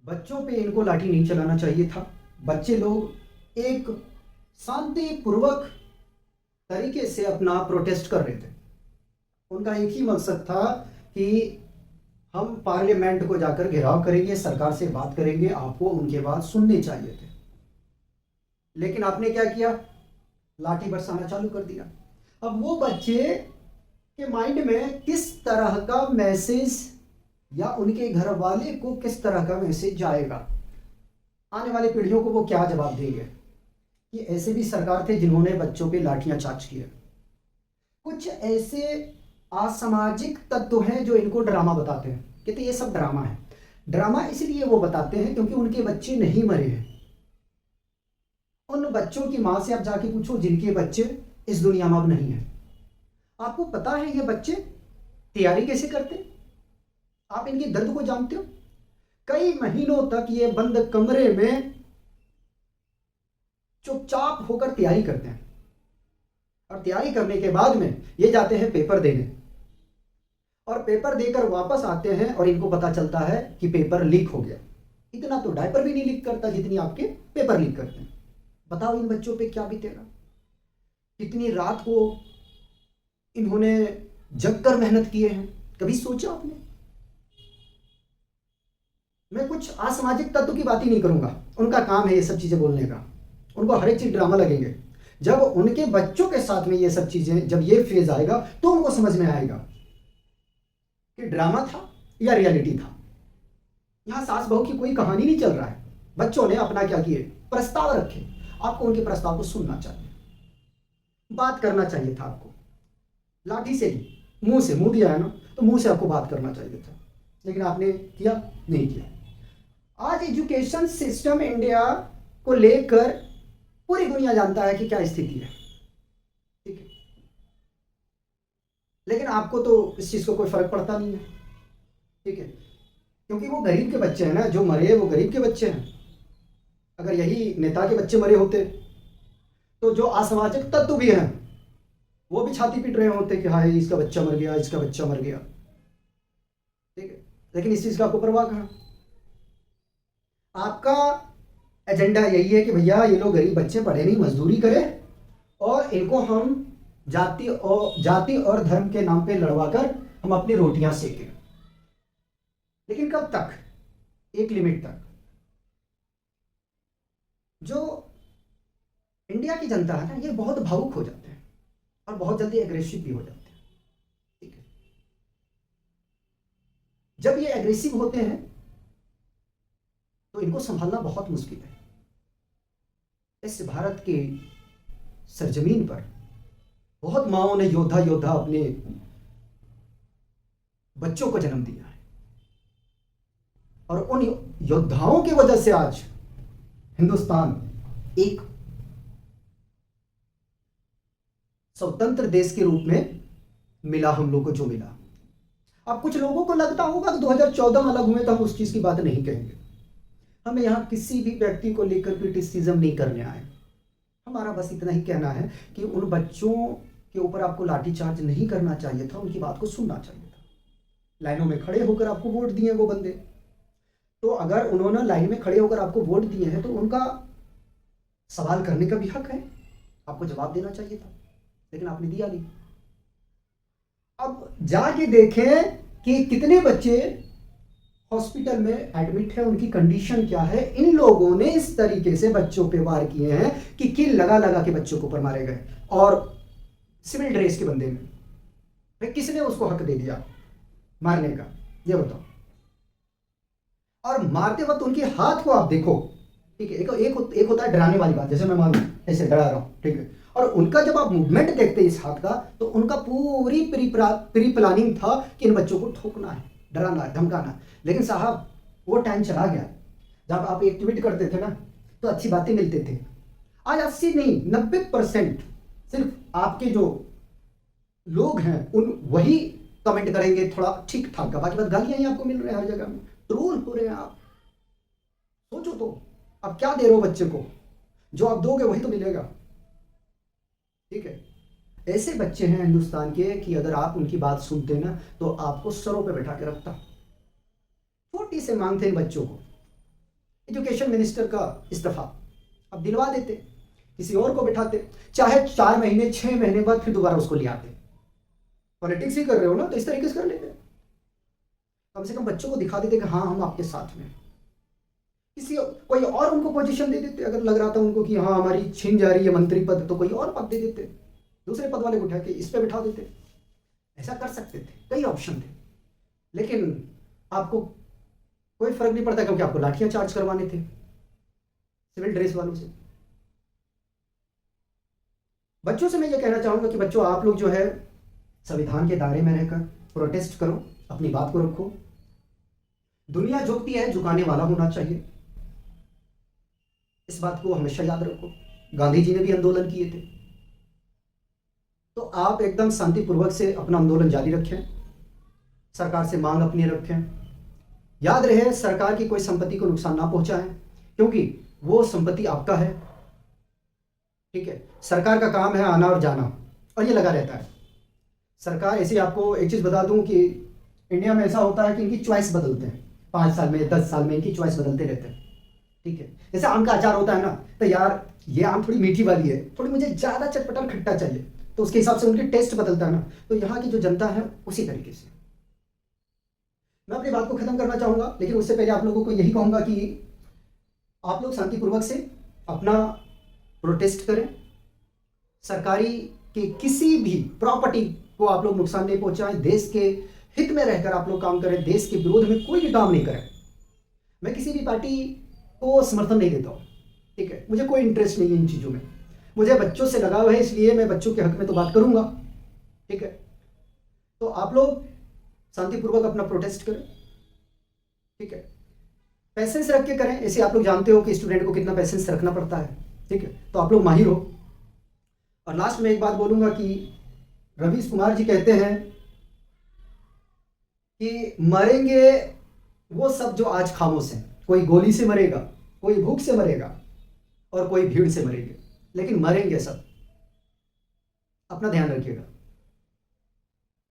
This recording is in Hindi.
बच्चों पे इनको लाठी नहीं चलाना चाहिए था। बच्चे लोग एक शांतिपूर्वक तरीके से अपना प्रोटेस्ट कर रहे थे। उनका एक ही मकसद था कि हम पार्लियामेंट को जाकर घेराव करेंगे, सरकार से बात करेंगे, आपको उनके बात सुनने चाहिए थे। लेकिन आपने क्या किया? लाठी बरसाना चालू कर दिया। अब वो बच्चे के माइंड में किस तरह का मैसेज या उनके घर वाले को किस तरह का मैसेज जाएगा, आने वाली पीढ़ियों को वो क्या जवाब देंगे कि ऐसे भी सरकार थे जिन्होंने बच्चों पे लाठियां चार्ज किए। कुछ ऐसे असामाजिक तत्व हैं जो इनको ड्रामा बताते हैं, कहते ये सब ड्रामा है। ड्रामा इसलिए वो बताते हैं क्योंकि उनके बच्चे नहीं मरे हैं। उन बच्चों की मां से आप जाके पूछो जिनके बच्चे इस दुनिया में अब नहीं है। आपको पता है ये बच्चे तैयारी कैसे करते हैं? आप इनके दर्द को जानते हो? कई महीनों तक ये बंद कमरे में चुपचाप होकर तैयारी करते हैं और तैयारी करने के बाद में ये जाते हैं पेपर देने और पेपर देकर वापस आते हैं और इनको पता चलता है कि पेपर लीक हो गया। इतना तो डायपर भी नहीं लीक करता जितनी आपके पेपर लीक करते हैं। बताओ इन बच्चों पे क्या बीतेगा? कितनी रात को इन्होंने जगकर मेहनत किए हैं, कभी सोचा आपने? मैं कुछ असामाजिक तत्व की बात ही नहीं करूंगा, उनका काम है ये सब चीजें बोलने का। उनको हर एक चीज ड्रामा लगेंगे। जब उनके बच्चों के साथ में ये सब चीजें, जब ये फेज आएगा तो उनको समझ में आएगा कि ड्रामा था या रियलिटी था। यहां सास बहू की कोई कहानी नहीं चल रहा है। बच्चों ने अपना क्या किए, प्रस्ताव रखे। आपको उनके प्रस्ताव को सुनना चाहिए, बात करना चाहिए था। आपको लाठी से ही मुंह से, मुंह दिया है ना तो मुंह से आपको बात करना चाहिए था, लेकिन आपने किया नहीं किया। आज एजुकेशन सिस्टम इंडिया को लेकर पूरी दुनिया जानता है कि क्या स्थिति है, ठीक है, लेकिन आपको तो इस चीज को कोई फर्क पड़ता नहीं है, ठीक है, क्योंकि वो गरीब के बच्चे हैं ना, जो मरे वो गरीब के बच्चे हैं। अगर यही नेता के बच्चे मरे होते तो जो असामाजिक तत्व भी हैं वो भी छाती पीट रहे होते कि हाय इसका बच्चा मर गया, इसका बच्चा मर गया, ठीक है, लेकिन इस चीज का आपको परवाह कहाँ? आपका एजेंडा यही है कि भैया ये लोग गरीब बच्चे पढ़े नहीं, मजदूरी करें और इनको हम जाति और धर्म के नाम पे लड़वाकर हम अपनी रोटियां सेकें। लेकिन कब तक? एक लिमिट तक। जो इंडिया की जनता है ना, ये बहुत भावुक हो जाते हैं और बहुत जल्दी एग्रेसिव भी हो जाते हैं, ठीक है। जब ये एग्रेसिव होते हैं तो इनको संभालना बहुत मुश्किल है। इस भारत के सरजमीन पर बहुत माओं ने योद्धा योद्धा अपने बच्चों को जन्म दिया है और उन योद्धाओं की वजह से आज हिंदुस्तान एक स्वतंत्र देश के रूप में मिला हम लोग को जो मिला। अब कुछ लोगों को लगता होगा कि 2014 में अलग हुए तो हम उस चीज की बात नहीं कहेंगे। हमें यहां किसी भी व्यक्ति को लेकर क्रिटिसिज्म नहीं करने आए। हमारा बस इतना ही कहना है कि उन बच्चों के ऊपर आपको लाठीचार्ज नहीं करना चाहिए था, उनकी बात को सुनना चाहिए था। लाइनों में खड़े होकर आपको वोट दिए वो बंदे, तो अगर उन्होंने लाइन में खड़े होकर आपको वोट दिए हैं तो उनका सवाल करने का भी हक है, आपको जवाब देना चाहिए था, लेकिन आपने दिया नहीं। अब जाके देखें कि कितने बच्चे हॉस्पिटल में एडमिट है, उनकी कंडीशन क्या है। इन लोगों ने इस तरीके से बच्चों पे वार किए हैं कि किल लगा लगा के बच्चों को ऊपर मारे गए और सिविल ड्रेस के बंदे में। भाई किसने उसको हक दे दिया मारने का, ये बताओ? और मारते वक्त उनके हाथ को आप देखो, ठीक है, एक होता है डराने वाली बात, जैसे मैं मानूं ऐसे डरा रहा हूं, ठीक है, और उनका जब आप मूवमेंट देखते हैं इस हाथ का तो उनका पूरी प्री प्लानिंग था कि इन बच्चों को ठोकना है, डराना है, धमकाना। लेकिन साहब वो टाइम चला गया जब आप एक्टिविटी करते थे ना तो अच्छी बातें मिलते थे। आज 80 नहीं 90% सिर्फ आपके जो लोग हैं उन वही कमेंट करेंगे थोड़ा ठीक ठाक का, बाकी बात गालियां ही आपको मिल रहे हैं हर जगह में, ट्रोल हो रहे हैं आप। सोचो तो अब क्या दे रहे हो बच्चे को? जो आप दोगे वही तो मिलेगा, ठीक है। ऐसे बच्चे हैं हिंदुस्तान के कि अगर आप उनकी बात सुनते ना तो आपको सरों पे बैठा के रखता। छोटी से मांग थे इन बच्चों को, एजुकेशन मिनिस्टर का इस्तीफा, अब दिलवा देते, किसी और को बिठाते, चाहे 4 महीने 6 महीने बाद फिर दोबारा उसको ले आते। पॉलिटिक्स ही कर रहे हो ना, तो इस तरीके से कर लेते, कम से कम बच्चों को दिखा देते कि हाँ हम आपके साथ में। किसी कोई और उनको पोजीशन दे देते, अगर लग रहा था उनको कि हाँ हमारी छीन जा रही है मंत्री पद, तो कोई और पद दे देते, दूसरे पद वाले को उठा के इस पे बिठा देते। ऐसा कर सकते थे, कई ऑप्शन थे, लेकिन आपको कोई फर्क नहीं पड़ता क्योंकि आपको लाठियां चार्ज करवाने थे सिविल ड्रेस वालों से। बच्चों से मैं ये कहना चाहूंगा कि बच्चों आप लोग जो है संविधान के दायरे में रहकर प्रोटेस्ट करो, अपनी बात को रखो। दुनिया झुकती है, झुकाने वाला होना चाहिए, इस बात को हमेशा याद रखो। गांधी जी ने भी आंदोलन किए थे, तो आप एकदम शांतिपूर्वक से अपना आंदोलन जारी रखें, सरकार से मांग अपनी रखें। याद रहे सरकार की कोई संपत्ति को नुकसान ना पहुंचाएं, क्योंकि वो संपत्ति आपका है, ठीक है। सरकार का काम है आना और जाना, और ये लगा रहता है। सरकार ऐसे, आपको एक चीज़ बता दूं कि इंडिया में ऐसा होता है कि इनकी चॉइस बदलते हैं, 5 साल में 10 साल में इनकी चॉइस बदलते रहते हैं, ठीक है। जैसे आम का अचार होता है ना, तो यार ये आम थोड़ी मीठी वाली है, थोड़ी मुझे ज़्यादा चटपटा खट्टा चाहिए, तो उसके हिसाब से उनकी टेस्ट बदलता है ना। तो यहाँ की जो जनता है उसी तरीके से। मैं अपनी बात को खत्म करना चाहूँगा, लेकिन उससे पहले आप लोगों को यही कहूँगा कि आप लोग शांतिपूर्वक से अपना प्रोटेस्ट करें, सरकारी के किसी भी प्रॉपर्टी को आप लोग नुकसान नहीं पहुंचाएं, देश के हित में रहकर आप लोग काम करें, देश के विरोध में कोई भी काम नहीं करें। मैं किसी भी पार्टी को समर्थन नहीं देता हूँ, ठीक है, मुझे कोई इंटरेस्ट नहीं है इन चीज़ों में, मुझे बच्चों से लगाव है, इसलिए मैं बच्चों के हक में तो बात करूँगा, ठीक है। तो आप लोग शांतिपूर्वक अपना प्रोटेस्ट करें, ठीक है, पैसेंस रख के करें। ऐसे आप लोग जानते हो कि स्टूडेंट को कितना पैसेंस रखना पड़ता है, ठीक है, तो आप लोग माहिर हो। और लास्ट में एक बात बोलूँगा कि रवीश कुमार जी कहते हैं कि मरेंगे वो सब जो आज खामोश हैं, कोई गोली से मरेगा, कोई भूख से मरेगा और कोई भीड़ से मरेंगे, लेकिन मरेंगे सब। अपना ध्यान रखिएगा।